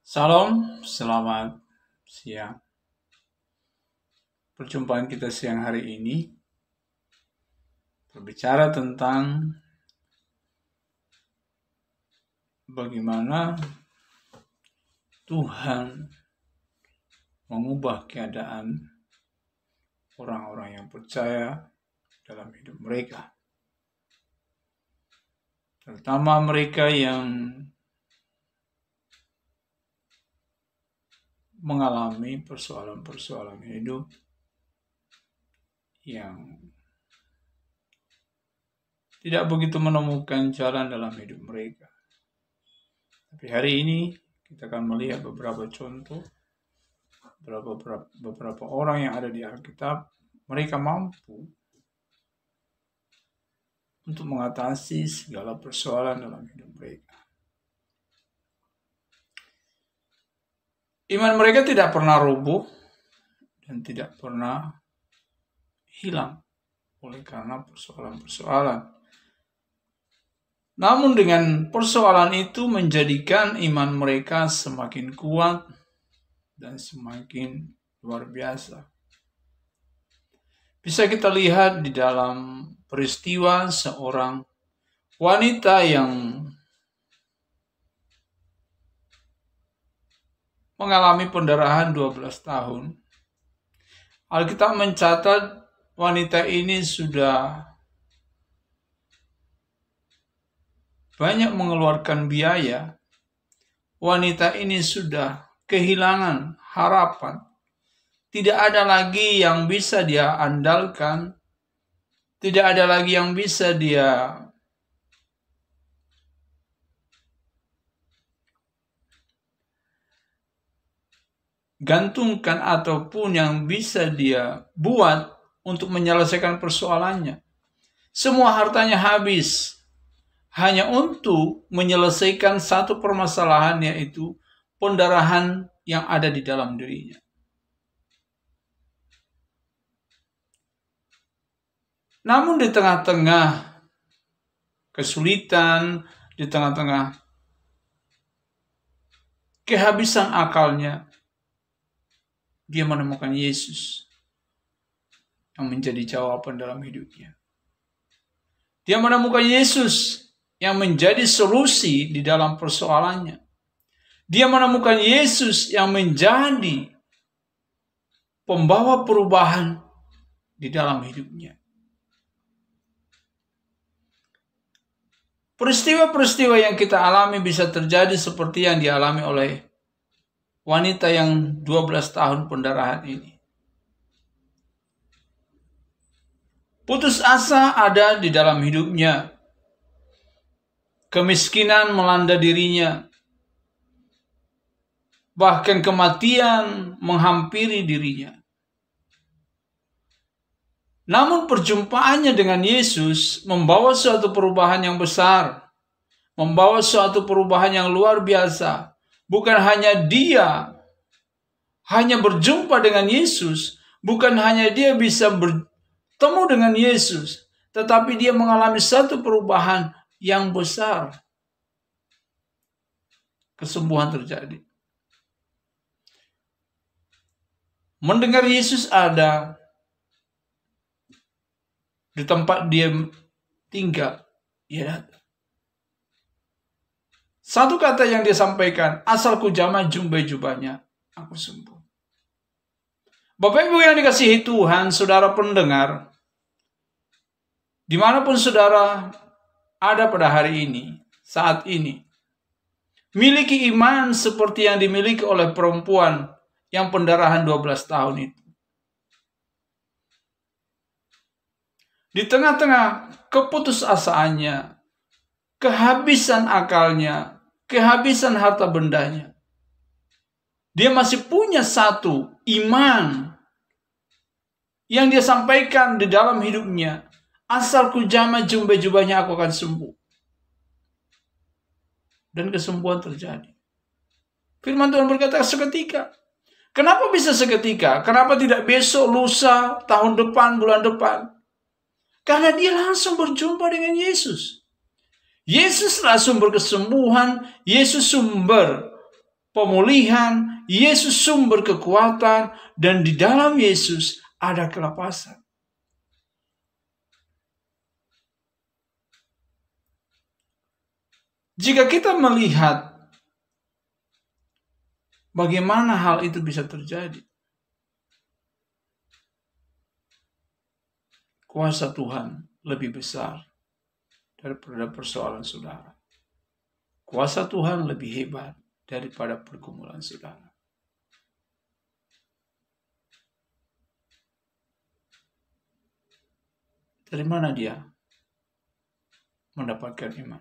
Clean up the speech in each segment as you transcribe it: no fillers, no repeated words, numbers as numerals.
Salam, selamat siang. Perjumpaan kita siang hari ini berbicara tentang bagaimana Tuhan mengubah keadaan orang-orang yang percaya dalam hidup mereka. Terutama mereka yang mengalami persoalan-persoalan hidup yang tidak begitu menemukan jalan dalam hidup mereka. Tapi hari ini kita akan melihat beberapa contoh, beberapa orang yang ada di Alkitab, mereka mampu untuk mengatasi segala persoalan dalam hidup mereka. Iman mereka tidak pernah rubuh dan tidak pernah hilang oleh karena persoalan-persoalan. Namun dengan persoalan itu menjadikan iman mereka semakin kuat dan semakin luar biasa. Bisa kita lihat di dalam peristiwa seorang wanita yang mengalami pendarahan 12 tahun. Alkitab mencatat wanita ini sudah banyak mengeluarkan biaya. Wanita ini sudah kehilangan harapan. Tidak ada lagi yang bisa dia andalkan. Tidak ada lagi yang bisa dia gantungkan ataupun yang bisa dia buat untuk menyelesaikan persoalannya. Semua hartanya habis hanya untuk menyelesaikan satu permasalahan, yaitu pendarahan yang ada di dalam dirinya. Namun di tengah-tengah kesulitan, di tengah-tengah kehabisan akalnya, dia menemukan Yesus yang menjadi jawaban dalam hidupnya. Dia menemukan Yesus yang menjadi solusi di dalam persoalannya. Dia menemukan Yesus yang menjadi pembawa perubahan di dalam hidupnya. Peristiwa-peristiwa yang kita alami bisa terjadi seperti yang dialami oleh wanita yang 12 tahun pendarahan ini. Putus asa ada di dalam hidupnya. Kemiskinan melanda dirinya. Bahkan kematian menghampiri dirinya. Namun perjumpaannya dengan Yesus membawa suatu perubahan yang besar. Membawa suatu perubahan yang luar biasa. Bukan hanya dia hanya berjumpa dengan Yesus, bukan hanya dia bisa bertemu dengan Yesus, tetapi dia mengalami satu perubahan yang besar. Kesembuhan terjadi. Mendengar Yesus ada di tempat dia tinggal, dia datang. Satu kata yang dia sampaikan, asal ku jamah jumbai jubahnya, aku sembuh. Bapak Ibu yang dikasihi Tuhan, saudara pendengar, dimanapun saudara ada pada hari ini, saat ini, miliki iman seperti yang dimiliki oleh perempuan yang pendarahan 12 tahun itu. Di tengah-tengah keputusasaannya, kehabisan akalnya, kehabisan harta bendanya, dia masih punya satu iman yang dia sampaikan di dalam hidupnya. Asal ku jamah jumbai jubahnya, aku akan sembuh. Dan kesembuhan terjadi. Firman Tuhan berkata seketika. Kenapa bisa seketika? Kenapa tidak besok, lusa, tahun depan, bulan depan? Karena dia langsung berjumpa dengan Yesus. Yesuslah sumber kesembuhan. Yesus sumber pemulihan, Yesus sumber kekuatan, dan di dalam Yesus ada kelepasan. Jika kita melihat bagaimana hal itu bisa terjadi, kuasa Tuhan lebih besar daripada persoalan saudara. Kuasa Tuhan lebih hebat daripada pergumulan saudara. Dari mana dia mendapatkan iman?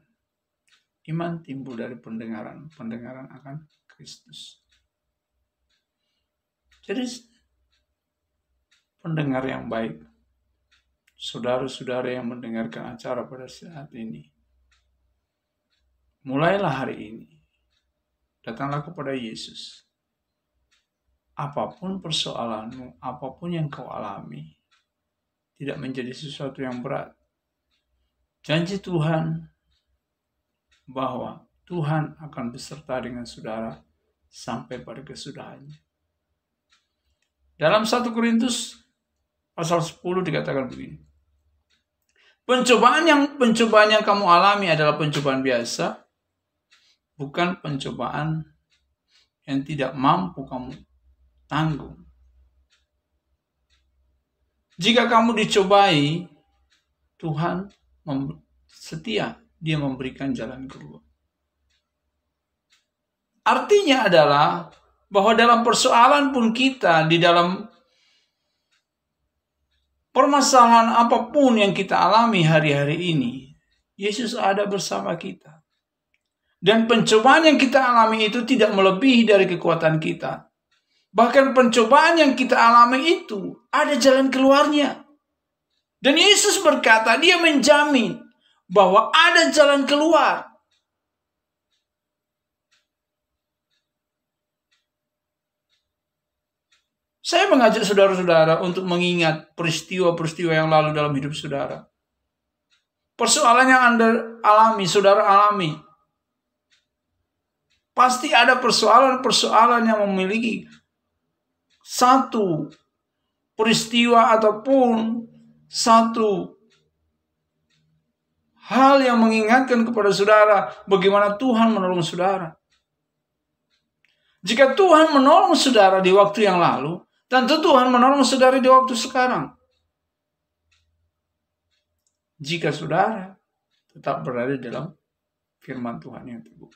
Iman timbul dari pendengaran akan Kristus. Jadi pendengar yang baik, saudara-saudara yang mendengarkan acara pada saat ini, mulailah hari ini, datanglah kepada Yesus. Apapun persoalanmu, apapun yang kau alami, tidak menjadi sesuatu yang berat. Janji Tuhan bahwa Tuhan akan beserta dengan saudara sampai pada kesudahannya. Dalam 1 Korintus pasal 10 dikatakan begini. Pencobaan yang kamu alami adalah pencobaan biasa, bukan pencobaan yang tidak mampu kamu tanggung. Jika kamu dicobai, Tuhan setia, dia memberikan jalan keluar. Artinya adalah bahwa dalam persoalan pun kita, di dalam permasalahan apapun yang kita alami hari-hari ini, Yesus ada bersama kita. Dan pencobaan yang kita alami itu tidak melebihi dari kekuatan kita. Bahkan pencobaan yang kita alami itu ada jalan keluarnya. Dan Yesus berkata, dia menjamin bahwa ada jalan keluar. Saya mengajak saudara-saudara untuk mengingat peristiwa-peristiwa yang lalu dalam hidup saudara. Persoalan yang Anda alami, saudara alami. Pasti ada persoalan-persoalan yang memiliki satu peristiwa ataupun satu hal yang mengingatkan kepada saudara bagaimana Tuhan menolong saudara. Jika Tuhan menolong saudara di waktu yang lalu, tentu Tuhan menolong saudara di waktu sekarang. Jika saudara tetap berada dalam firman Tuhan yang teguh.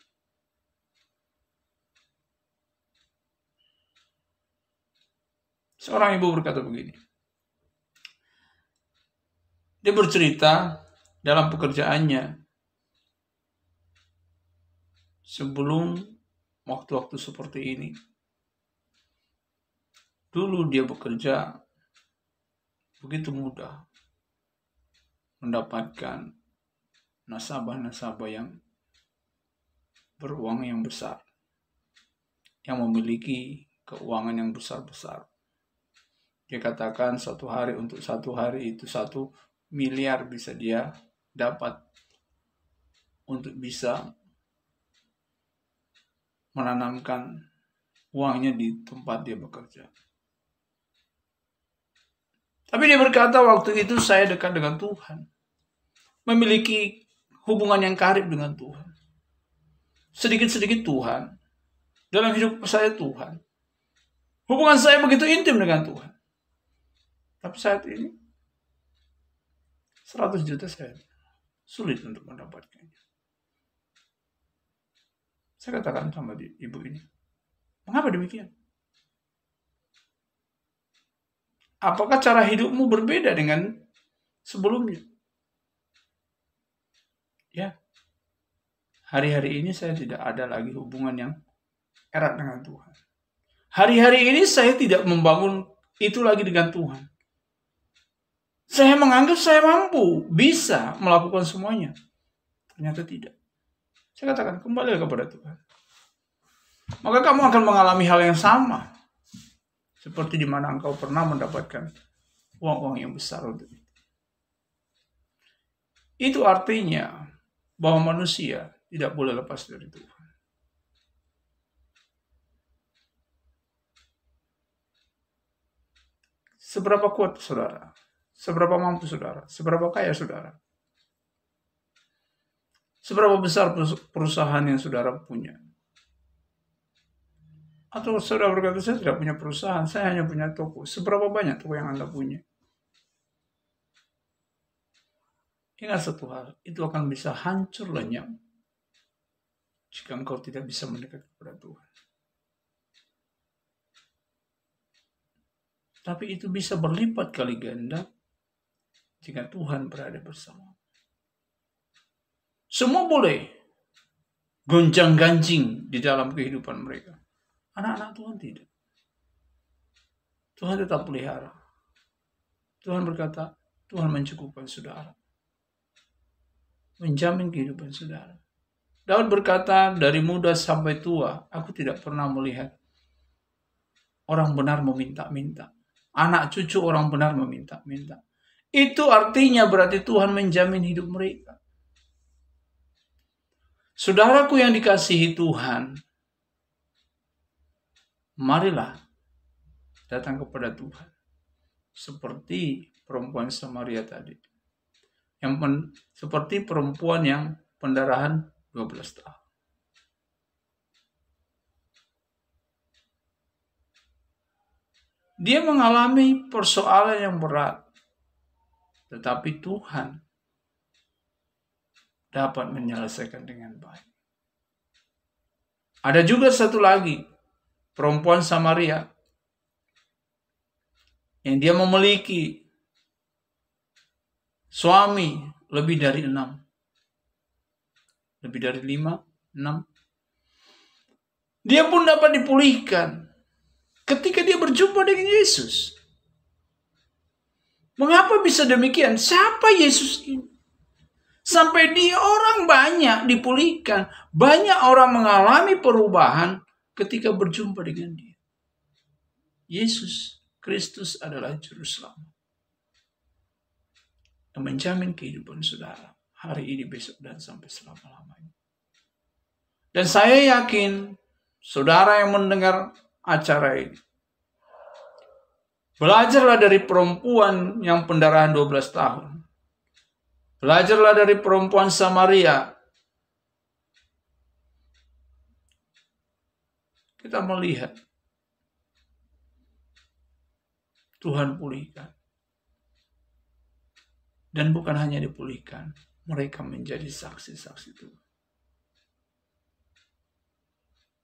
Seorang ibu berkata begini. Dia bercerita dalam pekerjaannya sebelum waktu-waktu seperti ini. Dulu dia bekerja begitu mudah mendapatkan nasabah-nasabah yang beruang yang besar, yang memiliki keuangan yang besar-besar. Dia katakan untuk satu hari itu 1 miliar bisa dia dapat untuk bisa menanamkan uangnya di tempat dia bekerja. Tapi dia berkata, waktu itu saya dekat dengan Tuhan, memiliki hubungan yang karib dengan Tuhan. Sedikit-sedikit Tuhan, dalam hidup saya Tuhan. Hubungan saya begitu intim dengan Tuhan. Tapi saat ini 100 juta saya sulit untuk mendapatkannya. Saya katakan sama ibu ini, mengapa demikian? Apakah cara hidupmu berbeda dengan sebelumnya? Ya, hari-hari ini saya tidak ada lagi hubungan yang erat dengan Tuhan. Hari-hari ini saya tidak membangun itu lagi dengan Tuhan. Saya menganggap saya mampu, bisa melakukan semuanya. Ternyata tidak. Saya katakan, kembali kepada Tuhan. Maka kamu akan mengalami hal yang sama. Seperti di mana engkau pernah mendapatkan uang-uang yang besar untuk itu. Itu artinya bahwa manusia tidak boleh lepas dari Tuhan. Seberapa kuat saudara? Seberapa mampu saudara? Seberapa kaya saudara? Seberapa besar perusahaan yang saudara punya? Atau saudara berkata, saya tidak punya perusahaan, saya hanya punya toko. Seberapa banyak toko yang Anda punya? Ingat satu hal, itu akan bisa hancur lenyap jika engkau tidak bisa mendekat kepada Tuhan. Tapi itu bisa berlipat kali ganda jika Tuhan berada bersama. Semua boleh gonjang-ganjing di dalam kehidupan mereka. Anak-anak Tuhan tidak. Tuhan tetap pelihara. Tuhan berkata, Tuhan mencukupkan saudara. Menjamin kehidupan saudara. Daud berkata, dari muda sampai tua, aku tidak pernah melihat orang benar meminta-minta. Anak cucu orang benar meminta-minta. Itu artinya berarti Tuhan menjamin hidup mereka. Saudaraku yang dikasihi Tuhan, marilah datang kepada Tuhan. Seperti perempuan Samaria tadi. Seperti perempuan yang pendarahan 12 tahun. Dia mengalami persoalan yang berat. Tetapi Tuhan dapat menyelesaikan dengan baik. Ada juga satu lagi, perempuan Samaria, yang dia memiliki suami lebih dari 6. Lebih dari 5, 6. Dia pun dapat dipulihkan ketika dia berjumpa dengan Yesus. Mengapa bisa demikian? Siapa Yesus ini? Sampai dia orang banyak dipulihkan. Banyak orang mengalami perubahan ketika berjumpa dengan dia. Yesus Kristus adalah Juru Selamat. Yang menjamin kehidupan saudara. Hari ini, besok, dan sampai selama-lamanya. Dan saya yakin saudara yang mendengar acara ini. Belajarlah dari perempuan yang pendarahan 12 tahun. Belajarlah dari perempuan Samaria. Kita melihat Tuhan pulihkan. Dan bukan hanya dipulihkan, mereka menjadi saksi-saksi Tuhan.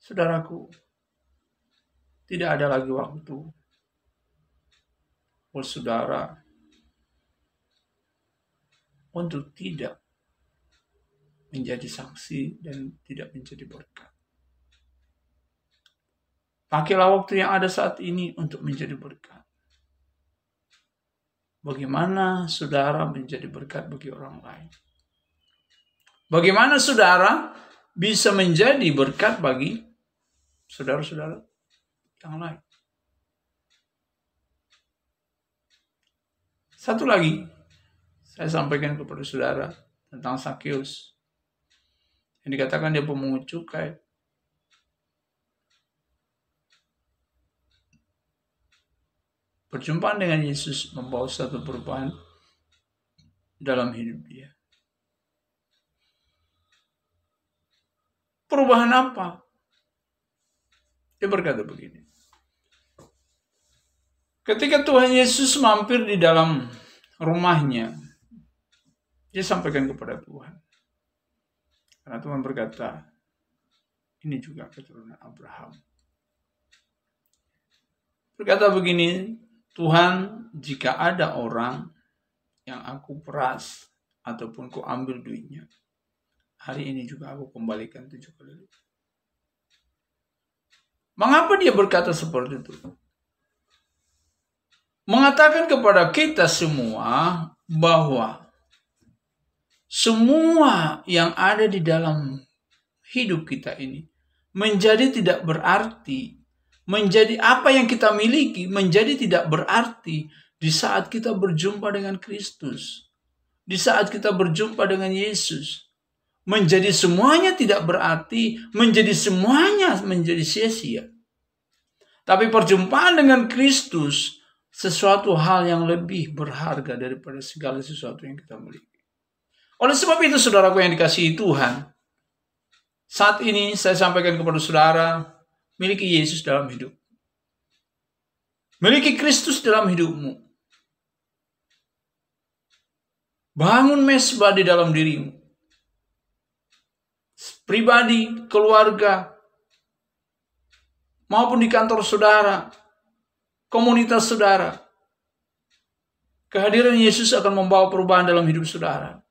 Saudaraku, tidak ada lagi waktu buat saudara untuk tidak menjadi saksi dan tidak menjadi berkat. Pakailah waktu yang ada saat ini untuk menjadi berkat. Bagaimana saudara menjadi berkat bagi orang lain? Bagaimana saudara bisa menjadi berkat bagi saudara-saudara yang lain? Satu lagi, saya sampaikan kepada saudara tentang Sakeus. Yang dikatakan dia pemungut cukai. Perjumpaan dengan Yesus membawa satu perubahan dalam hidup dia. Perubahan apa? Dia berkata begini. Ketika Tuhan Yesus mampir di dalam rumahnya, dia sampaikan kepada Tuhan. Karena Tuhan berkata, ini juga keturunan Abraham. Berkata begini, Tuhan, jika ada orang yang aku peras ataupun ku ambil duitnya, hari ini juga aku kembalikan 7 kali lipat. Mengapa dia berkata seperti itu? Mengatakan kepada kita semua bahwa semua yang ada di dalam hidup kita ini menjadi tidak berarti, menjadi apa yang kita miliki menjadi tidak berarti di saat kita berjumpa dengan Kristus, di saat kita berjumpa dengan Yesus. Menjadi semuanya tidak berarti, menjadi semuanya menjadi sia-sia. Tapi perjumpaan dengan Kristus sesuatu hal yang lebih berharga daripada segala sesuatu yang kita miliki. Oleh sebab itu, saudaraku yang dikasihi Tuhan, saat ini saya sampaikan kepada saudara, miliki Yesus dalam hidup. Miliki Kristus dalam hidupmu. Bangun mesbah di dalam dirimu. Pribadi, keluarga, maupun di kantor saudara, komunitas saudara. Kehadiran Yesus akan membawa perubahan dalam hidup saudara.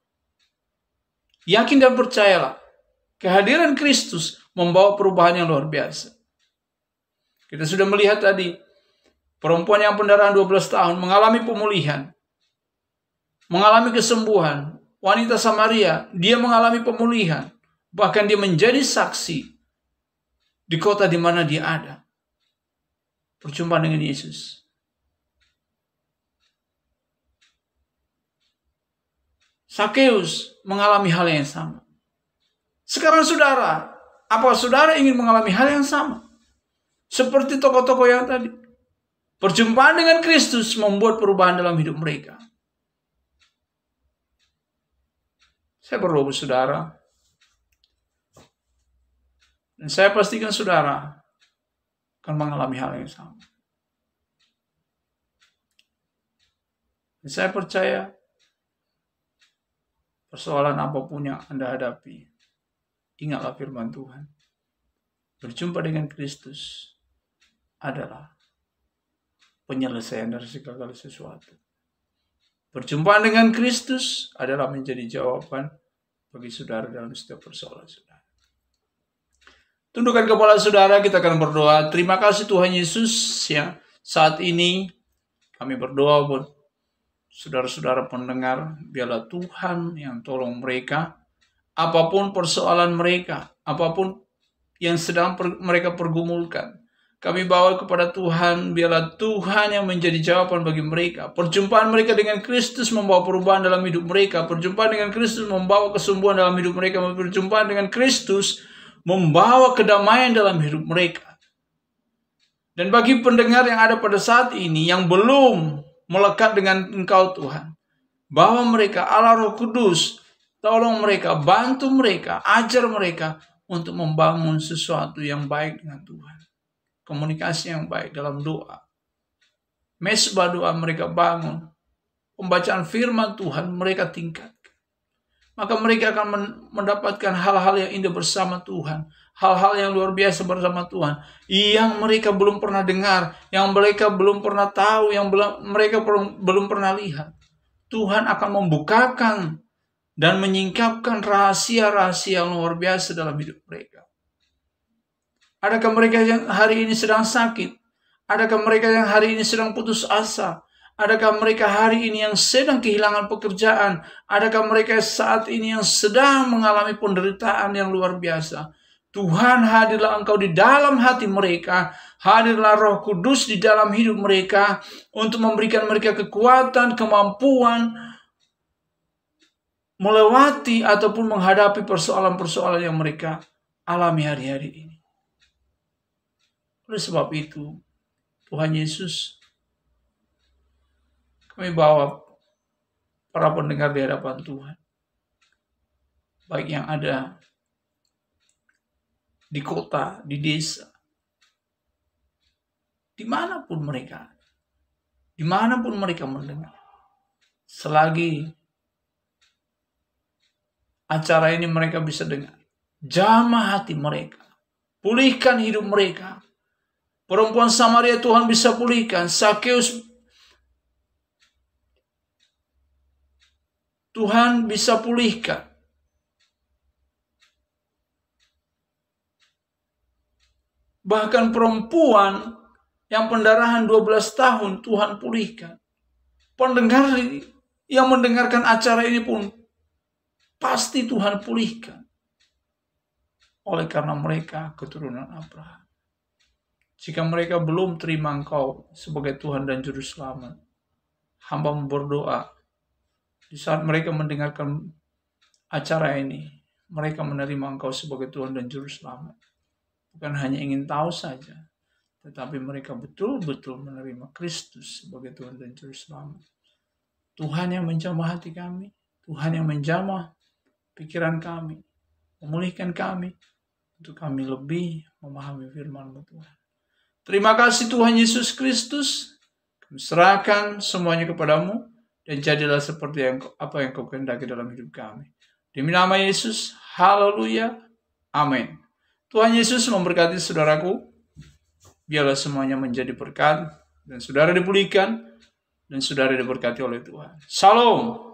Yakin dan percayalah, kehadiran Kristus membawa perubahan yang luar biasa. Kita sudah melihat tadi, perempuan yang pendarahan 12 tahun mengalami pemulihan, mengalami kesembuhan. Wanita Samaria, dia mengalami pemulihan. Bahkan dia menjadi saksi di kota di mana dia ada. Perjumpaan dengan Yesus. Sakeus mengalami hal yang sama. Sekarang saudara, apa saudara ingin mengalami hal yang sama? Seperti tokoh-tokoh yang tadi. Perjumpaan dengan Kristus membuat perubahan dalam hidup mereka. Saya berdoa saudara. Dan saya pastikan saudara akan mengalami hal yang sama. Dan saya percaya persoalan apapun yang Anda hadapi, ingatlah firman Tuhan. Berjumpa dengan Kristus adalah penyelesaian dari segala sesuatu. Perjumpaan dengan Kristus adalah menjadi jawaban bagi saudara dalam setiap persoalan saudara. Tundukkan kepala saudara, kita akan berdoa. Terima kasih Tuhan Yesus ya. Saat ini kami berdoa buat saudara-saudara pendengar. Biarlah Tuhan yang tolong mereka. Apapun persoalan mereka, apapun yang sedang mereka pergumulkan, kami bawa kepada Tuhan. Biarlah Tuhan yang menjadi jawaban bagi mereka. Perjumpaan mereka dengan Kristus membawa perubahan dalam hidup mereka. Perjumpaan dengan Kristus membawa kesembuhan dalam hidup mereka. Perjumpaan dengan Kristus membawa kedamaian dalam hidup mereka. Dan bagi pendengar yang ada pada saat ini yang belum melekat dengan Engkau Tuhan, bawa mereka, Allah Roh Kudus, tolong mereka, bantu mereka, ajar mereka untuk membangun sesuatu yang baik dengan Tuhan. Komunikasi yang baik dalam doa. Mesbah doa mereka bangun. Pembacaan firman Tuhan mereka tingkatkan. Maka mereka akan mendapatkan hal-hal yang indah bersama Tuhan. Hal-hal yang luar biasa bersama Tuhan. Yang mereka belum pernah dengar. Yang mereka belum pernah tahu. Yang mereka belum pernah lihat. Tuhan akan membukakan dan menyingkapkan rahasia-rahasia yang luar biasa dalam hidup mereka. Adakah mereka yang hari ini sedang sakit? Adakah mereka yang hari ini sedang putus asa? Adakah mereka hari ini yang sedang kehilangan pekerjaan? Adakah mereka saat ini yang sedang mengalami penderitaan yang luar biasa? Tuhan, hadirlah Engkau di dalam hati mereka. Hadirlah Roh Kudus di dalam hidup mereka untuk memberikan mereka kekuatan, kemampuan melewati ataupun menghadapi persoalan-persoalan yang mereka alami hari-hari ini. Oleh sebab itu, Tuhan Yesus, kami bawa para pendengar di hadapan Tuhan. Baik yang ada di kota, di desa, dimanapun mereka mendengar. Selagi acara ini mereka bisa dengar, jamah hati mereka, pulihkan hidup mereka. Perempuan Samaria Tuhan bisa pulihkan, Sakeus Tuhan bisa pulihkan. Bahkan perempuan yang pendarahan 12 tahun Tuhan pulihkan. Pendengar yang mendengarkan acara ini pun pasti Tuhan pulihkan. Oleh karena mereka keturunan Abraham. Jika mereka belum terima Engkau sebagai Tuhan dan Juru Selamat, hamba berdoa, di saat mereka mendengarkan acara ini, mereka menerima Engkau sebagai Tuhan dan Juru Selamat. Bukan hanya ingin tahu saja, tetapi mereka betul-betul menerima Kristus sebagai Tuhan dan Juru Selamat. Tuhan yang menjamah hati kami, Tuhan yang menjamah pikiran kami, memulihkan kami, untuk kami lebih memahami firman-Mu Tuhan. Terima kasih Tuhan Yesus Kristus, kami serahkan semuanya kepadamu, dan jadilah seperti apa yang Kau kehendaki dalam hidup kami. Demi nama Yesus, haleluya, amin. Tuhan Yesus memberkati saudaraku, biarlah semuanya menjadi berkat, dan saudara dipulihkan, dan saudara diberkati oleh Tuhan. Shalom.